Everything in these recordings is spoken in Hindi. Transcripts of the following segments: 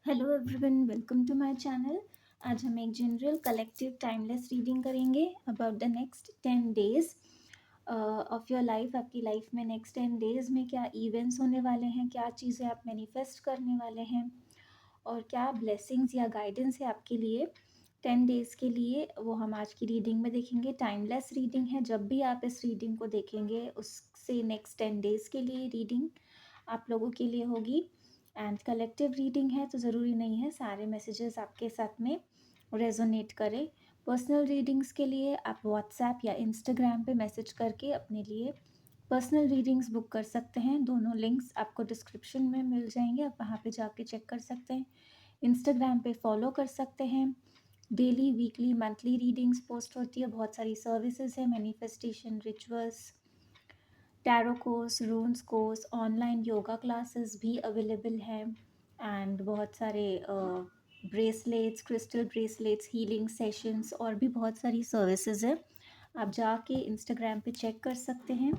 Hello everyone, welcome to my channel. आज हम एक जनरल कलेक्टिव टाइमलेस रीडिंग करेंगे about the next 10 days of your life. आपकी लाइफ में नेक्स्ट 10 डेज में क्या इवेंट्स होने वाले हैं, क्या चीज़ें आप मैनिफेस्ट करने वाले हैं और क्या ब्लेसिंग्स या गाइडेंस है आपके लिए 10 डेज के लिए, वो हम आज की रीडिंग में देखेंगे। टाइमलेस रीडिंग है, जब भी आप इस रीडिंग को देखेंगे उससे नेक्स्ट 10 डेज के लिए रीडिंग आप लोगों के लिए होगी। एंड कलेक्टिव रीडिंग है तो ज़रूरी नहीं है सारे मैसेजेस आपके साथ में रेजोनेट करें। पर्सनल रीडिंग्स के लिए आप व्हाट्सएप या इंस्टाग्राम पे मैसेज करके अपने लिए पर्सनल रीडिंग्स बुक कर सकते हैं। दोनों लिंक्स आपको डिस्क्रिप्शन में मिल जाएंगे, आप वहाँ पे जाके चेक कर सकते हैं। इंस्टाग्राम पे फॉलो कर सकते हैं। Daily, weekly, monthly readings post होती है। बहुत सारी सर्विसेज है, manifestation rituals, tarot course, रून्स course, online yoga classes भी अवेलेबल हैं एंड बहुत सारे bracelets, crystal bracelets, healing sessions और भी बहुत सारी सर्विसेज है। आप जाके इंस्टाग्राम पे चेक कर सकते हैं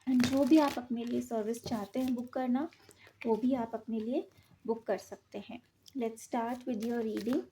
एंड जो भी आप अपने लिए सर्विस चाहते हैं बुक करना, वो भी आप अपने लिए बुक कर सकते हैं। Let's start with your reading.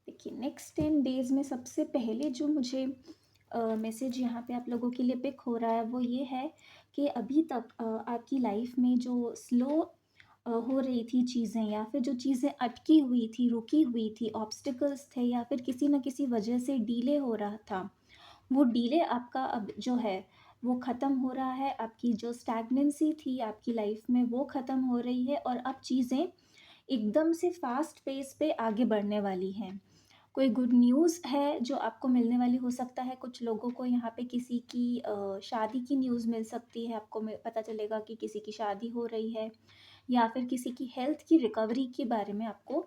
देखिए, नेक्स्ट 10 डेज में सबसे पहले जो मुझे मैसेज यहाँ पे आप लोगों के लिए पिक हो रहा है वो ये है कि अभी तक आपकी लाइफ में जो स्लो हो रही थी चीज़ें, या फिर जो चीज़ें अटकी हुई थी, रुकी हुई थी, ऑब्स्टिकल्स थे, या फिर किसी न किसी वजह से डिले हो रहा था, वो डिले आपका अब जो है वो ख़त्म हो रहा है। आपकी जो स्टैग्नेंसी थी आपकी लाइफ में वो ख़त्म हो रही है और अब चीज़ें एकदम से फास्ट पेस पे आगे बढ़ने वाली हैं। कोई गुड न्यूज़ है जो आपको मिलने वाली हो सकता है। कुछ लोगों को यहाँ पे किसी की शादी की न्यूज़ मिल सकती है। आपको पता चलेगा कि किसी की शादी हो रही है, या फिर किसी की हेल्थ की रिकवरी के बारे में आपको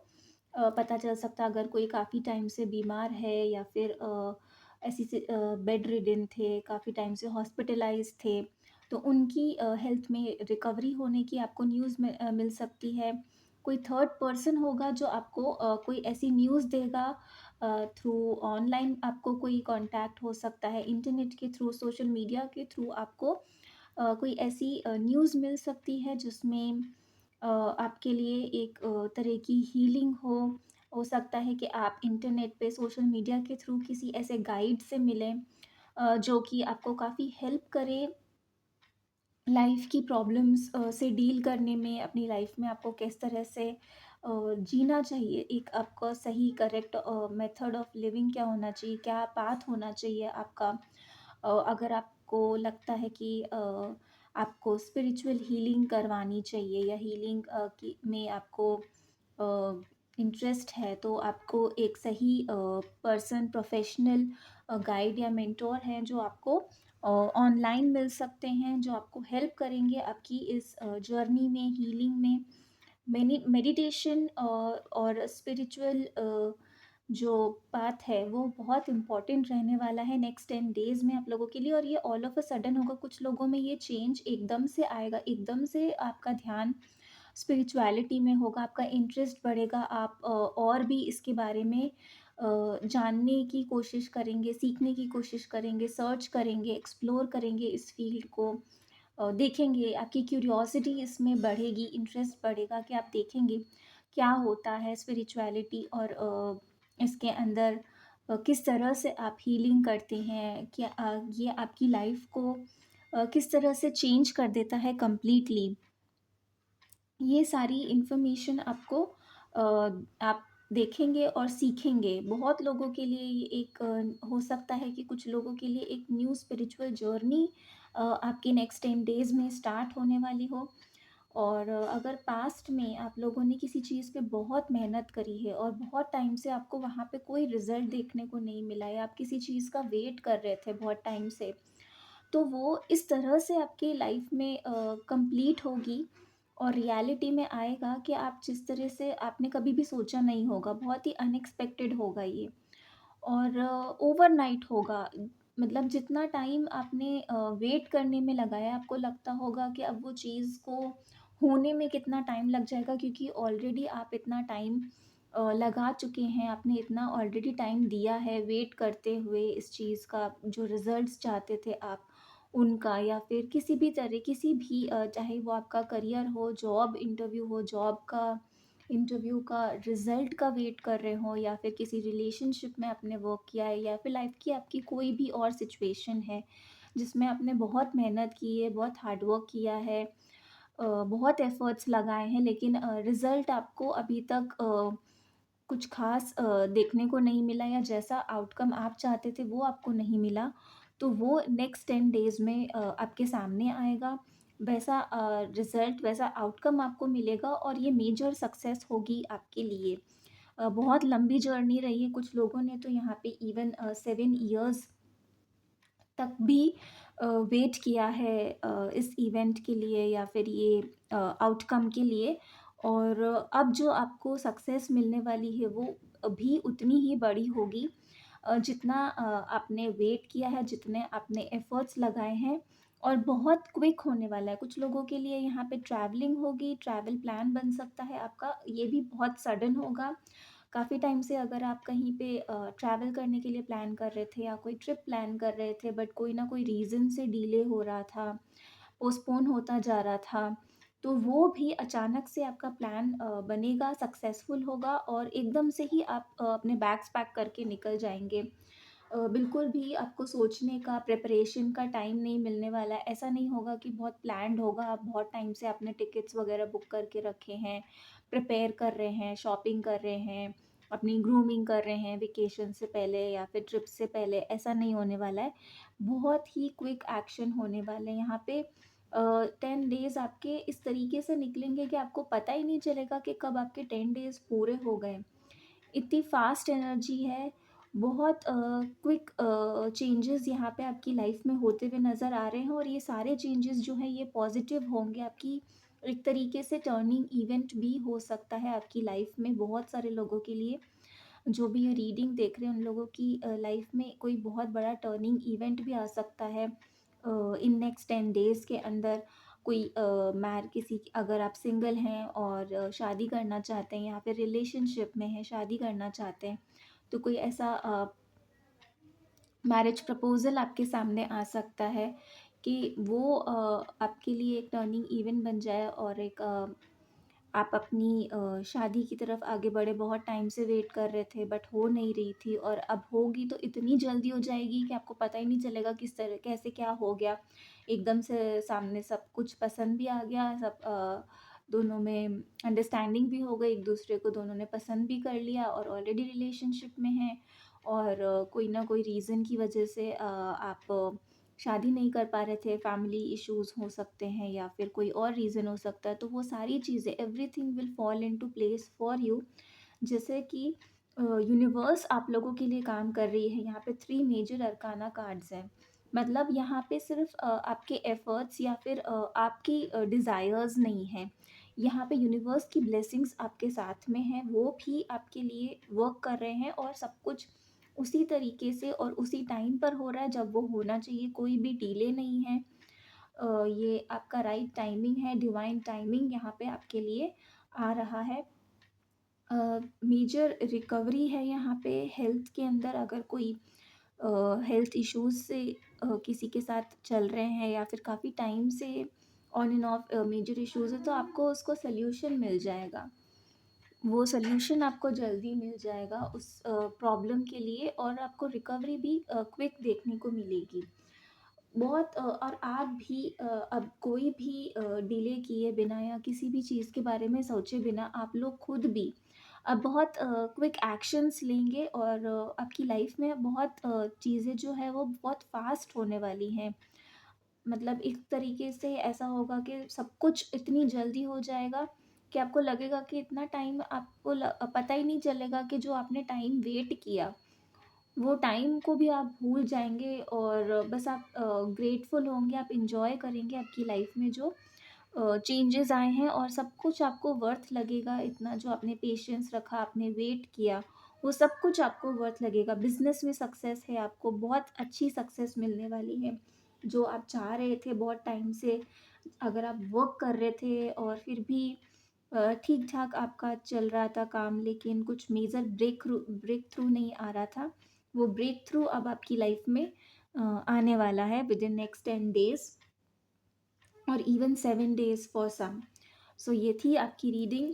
पता चल सकता है। अगर कोई काफ़ी टाइम से बीमार है या फिर ऐसी से बेड रिडन थे, काफ़ी टाइम से हॉस्पिटलाइज थे, तो उनकी हेल्थ में रिकवरी होने की आपको न्यूज़ मिल सकती है। कोई थर्ड पर्सन होगा जो आपको कोई ऐसी न्यूज़ देगा, थ्रू ऑनलाइन आपको कोई कांटेक्ट हो सकता है, इंटरनेट के थ्रू, सोशल मीडिया के थ्रू आपको कोई ऐसी न्यूज़ मिल सकती है जिसमें आपके लिए एक तरह की हीलिंग हो सकता है कि आप इंटरनेट पे, सोशल मीडिया के थ्रू किसी ऐसे गाइड से मिलें जो कि आपको काफ़ी हेल्प करे लाइफ की प्रॉब्लम्स से डील करने में। अपनी लाइफ में आपको किस तरह से जीना चाहिए, एक आपका सही करेक्ट मेथड ऑफ लिविंग क्या होना चाहिए, क्या पाथ होना चाहिए आपका। अगर आपको लगता है कि आपको स्पिरिचुअल हीलिंग करवानी चाहिए या हीलिंग की में आपको इंटरेस्ट है, तो आपको एक सही पर्सन, प्रोफेशनल गाइड या मेंटोर हैं जो आपको ऑनलाइन मिल सकते हैं, जो आपको हेल्प करेंगे आपकी इस जर्नी में, हीलिंग में। मेडिटेशन और स्पिरिचुअल जो पाथ है वो बहुत इम्पॉर्टेंट रहने वाला है नेक्स्ट 10 डेज में आप लोगों के लिए। और ये ऑल ऑफ अ सडन होगा, कुछ लोगों में ये चेंज एकदम से आएगा, एकदम से आपका ध्यान स्पिरिचुअलिटी में होगा, आपका इंटरेस्ट बढ़ेगा, आप और भी इसके बारे में जानने की कोशिश करेंगे, सीखने की कोशिश करेंगे, सर्च करेंगे, एक्सप्लोर करेंगे इस फील्ड को, देखेंगे। आपकी क्यूरियोसिटी इसमें बढ़ेगी, इंटरेस्ट बढ़ेगा कि आप देखेंगे क्या होता है स्पिरिचुअलिटी, और इसके अंदर किस तरह से आप हीलिंग करते हैं, क्या ये आपकी लाइफ को किस तरह से चेंज कर देता है कम्प्लीटली। ये सारी इन्फॉर्मेशन आपको आप देखेंगे और सीखेंगे। बहुत लोगों के लिए ये एक हो सकता है कि कुछ लोगों के लिए एक न्यू स्पिरिचुअल जर्नी आपके नेक्स्ट 10 डेज में स्टार्ट होने वाली हो। और अगर पास्ट में आप लोगों ने किसी चीज़ पे बहुत मेहनत करी है और बहुत टाइम से आपको वहाँ पे कोई रिज़ल्ट देखने को नहीं मिला या आप किसी चीज़ का वेट कर रहे थे बहुत टाइम से, तो वो इस तरह से आपकी लाइफ में कंप्लीट होगी और रियलिटी में आएगा कि आप जिस तरह से आपने कभी भी सोचा नहीं होगा, बहुत ही अनएक्सपेक्टेड होगा ये। और ओवरनाइट होगा। मतलब जितना टाइम आपने वेट करने में लगाया, आपको लगता होगा कि अब वो चीज़ को होने में कितना टाइम लग जाएगा, क्योंकि ऑलरेडी आप इतना टाइम लगा चुके हैं, आपने इतना ऑलरेडी टाइम दिया है वेट करते हुए इस चीज़ का, जो रिज़ल्ट्स चाहते थे आप उनका, या फिर किसी भी तरह किसी भी चाहे वो आपका करियर हो, जॉब इंटरव्यू हो, जॉब का इंटरव्यू का रिज़ल्ट का वेट कर रहे हो, या फिर किसी रिलेशनशिप में आपने वर्क किया है, या फिर लाइफ की आपकी कोई भी और सिचुएशन है जिसमें आपने बहुत मेहनत की है, बहुत हार्ड वर्क किया है, बहुत एफर्ट्स लगाए हैं, लेकिन रिज़ल्ट आपको अभी तक कुछ ख़ास देखने को नहीं मिला, या जैसा आउटकम आप चाहते थे वो आपको नहीं मिला, तो वो नेक्स्ट 10 डेज़ में आपके सामने आएगा। वैसा रिज़ल्ट, वैसा आउटकम आपको मिलेगा और ये मेजर सक्सेस होगी आपके लिए। बहुत लंबी जर्नी रही है, कुछ लोगों ने तो यहाँ पे इवन 7 इयर्स तक भी वेट किया है इस इवेंट के लिए या फिर ये आउटकम के लिए। और अब जो आपको सक्सेस मिलने वाली है वो भी उतनी ही बड़ी होगी, जितना आपने वेट किया है, जितने आपने एफर्ट्स लगाए हैं, और बहुत क्विक होने वाला है। कुछ लोगों के लिए यहाँ पे ट्रैवलिंग होगी, ट्रैवल प्लान बन सकता है आपका, ये भी बहुत सडन होगा। काफ़ी टाइम से अगर आप कहीं पे ट्रैवल करने के लिए प्लान कर रहे थे या कोई ट्रिप प्लान कर रहे थे, बट कोई ना कोई रीज़न से डिले हो रहा था, पोस्टपोन होता जा रहा था, तो वो भी अचानक से आपका प्लान बनेगा, सक्सेसफुल होगा और एकदम से ही आप अपने बैग्स पैक करके निकल जाएँगे। बिल्कुल भी आपको सोचने का, प्रिपरेशन का टाइम नहीं मिलने वाला है। ऐसा नहीं होगा कि बहुत प्लान्ड होगा, आप बहुत टाइम से आपने टिकट्स वगैरह बुक करके रखे हैं, प्रिपेयर कर रहे हैं, शॉपिंग कर रहे हैं, अपनी ग्रूमिंग कर रहे हैं वेकेशन से पहले या फिर ट्रिप से पहले, ऐसा नहीं होने वाला है। बहुत ही क्विक एक्शन होने वाले हैं यहाँ पे। 10 डेज़ आपके इस तरीके से निकलेंगे कि आपको पता ही नहीं चलेगा कि कब आपके 10 डेज़ पूरे हो गए। इतनी फ़ास्ट एनर्जी है, बहुत क्विक चेंजेस यहाँ पे आपकी लाइफ में होते हुए नज़र आ रहे हैं, और ये सारे चेंजेस जो हैं ये पॉज़िटिव होंगे आपकी। एक तरीके से टर्निंग इवेंट भी हो सकता है आपकी लाइफ में, बहुत सारे लोगों के लिए। जो भी ये रीडिंग देख रहे हैं उन लोगों की लाइफ में कोई बहुत बड़ा टर्निंग इवेंट भी आ सकता है इन नेक्स्ट 10 डेज़ के अंदर। कोई किसी अगर आप सिंगल हैं और शादी करना चाहते हैं या फिर रिलेशनशिप में हैं, शादी करना चाहते हैं, तो कोई ऐसा मैरिज प्रपोज़ल आपके सामने आ सकता है कि वो आपके लिए एक टर्निंग इवेंट बन जाए, और एक आप अपनी शादी की तरफ आगे बढ़े। बहुत टाइम से वेट कर रहे थे बट हो नहीं रही थी, और अब होगी तो इतनी जल्दी हो जाएगी कि आपको पता ही नहीं चलेगा किस तरह कैसे क्या हो गया। एकदम से सामने सब कुछ पसंद भी आ गया, सब दोनों में अंडरस्टैंडिंग भी हो गई, एक दूसरे को दोनों ने पसंद भी कर लिया और ऑलरेडी रिलेशनशिप में हैं। और कोई ना कोई रीज़न की वजह से आप शादी नहीं कर पा रहे थे, फैमिली इश्यूज़ हो सकते हैं या फिर कोई और रीज़न हो सकता है, तो वो सारी चीज़ें, everything will fall into place for you. जैसे कि यूनिवर्स आप लोगों के लिए काम कर रही है। यहाँ पे 3 मेजर अरकाना कार्ड्स हैं। मतलब यहाँ पे सिर्फ़ आपके एफ़र्ट्स या फिर आपकी डिज़ायर्स नहीं हैं। यहाँ पे यूनिवर्स की ब्लेसिंग्स आपके साथ में हैं, वो भी आपके लिए वर्क कर रहे हैं, और सब कुछ उसी तरीके से और उसी टाइम पर हो रहा है जब वो होना चाहिए, कोई भी डिले नहीं है। ये आपका राइट टाइमिंग है, डिवाइन टाइमिंग यहाँ पे आपके लिए आ रहा है। मेजर रिकवरी है यहाँ पे हेल्थ के अंदर। अगर कोई हेल्थ इश्यूज़ से किसी के साथ चल रहे हैं या फिर काफ़ी टाइम से on and off major issues है, तो आपको उसको सल्यूशन मिल जाएगा। वो सल्यूशन आपको जल्दी मिल जाएगा उस प्रॉब्लम के लिए, और आपको रिकवरी भी क्विक देखने को मिलेगी। बहुत और आप भी अब कोई भी डिले किए बिना या किसी भी चीज़ के बारे में सोचे बिना आप लोग खुद भी अब बहुत क्विक एक्शंस लेंगे, और आपकी लाइफ में बहुत चीज़ें जो है वो बहुत फास्ट होने वाली हैं। मतलब एक तरीके से ऐसा होगा कि सब कुछ इतनी जल्दी हो जाएगा कि आपको लगेगा कि इतना टाइम आपको पता ही नहीं चलेगा कि जो आपने टाइम वेट किया, वो टाइम को भी आप भूल जाएँगे और बस आप ग्रेटफुल होंगे, आप एन्जॉय करेंगे आपकी लाइफ़ में जो चेंजेस आए हैं और सब कुछ आपको वर्थ लगेगा। इतना जो आपने पेशेंस रखा, आपने वेट किया, वो सब कुछ आपको वर्थ लगेगा। बिज़नेस में सक्सेस है, आपको बहुत अच्छी सक्सेस मिलने वाली है। जो आप चाह रहे थे बहुत टाइम से, अगर आप वर्क कर रहे थे और फिर भी ठीक-ठाक आपका चल रहा था काम, लेकिन कुछ मेजर ब्रेक थ्रू नहीं आ रहा था। वो ब्रेक थ्रू अब आपकी लाइफ़ में आने वाला है विदिन नेक्स्ट 10 डेज़ और इवन 7 डेज़ फॉर सम। सो ये थी आपकी reading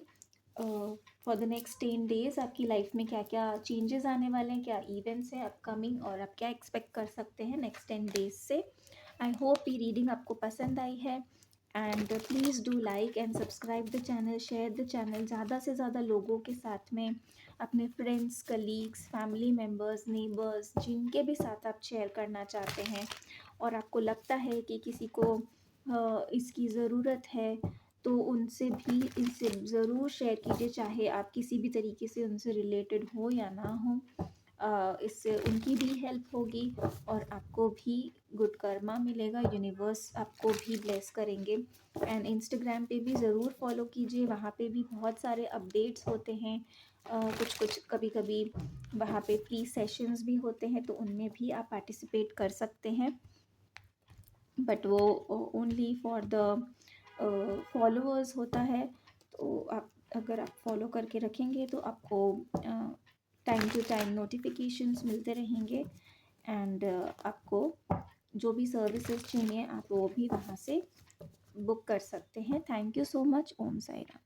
for the next 10 days. आपकी लाइफ में क्या-क्या चेंजेस आने वाले हैं, क्या इवेंट्स हैं अपकमिंग और आप क्या एक्सपेक्ट कर सकते हैं नेक्स्ट 10 डेज़ से। आई होप ये रीडिंग आपको पसंद आई है and please do like and subscribe the channel, share the channel ज़्यादा से ज़्यादा लोगों के साथ में, अपने friends, colleagues, family members, neighbours, जिनके भी साथ आप शेयर करना चाहते हैं और आपको लगता है कि किसी को इसकी ज़रूरत है, तो उनसे भी इनसे ज़रूर शेयर कीजिए, चाहे आप किसी भी तरीके से उनसे रिलेटेड हो या ना हो। इससे उनकी भी हेल्प होगी और आपको भी गुड कर्मा मिलेगा, यूनिवर्स आपको भी ब्लेस करेंगे। एंड इंस्टाग्राम पे भी ज़रूर फॉलो कीजिए, वहाँ पे भी बहुत सारे अपडेट्स होते हैं। कुछ कुछ कभी कभी वहाँ पे फ्री सेशंस भी होते हैं, तो उनमें भी आप पार्टिसिपेट कर सकते हैं, बट वो ओनली फॉर द फॉलोअर्स होता है। तो आप अगर आप फॉलो करके रखेंगे तो आपको टाइम टू टाइम नोटिफिकेशंस मिलते रहेंगे एंड आपको जो भी सर्विसेज चाहिए आप वो भी वहाँ से बुक कर सकते हैं। Thank you so much. Om Sai Ram.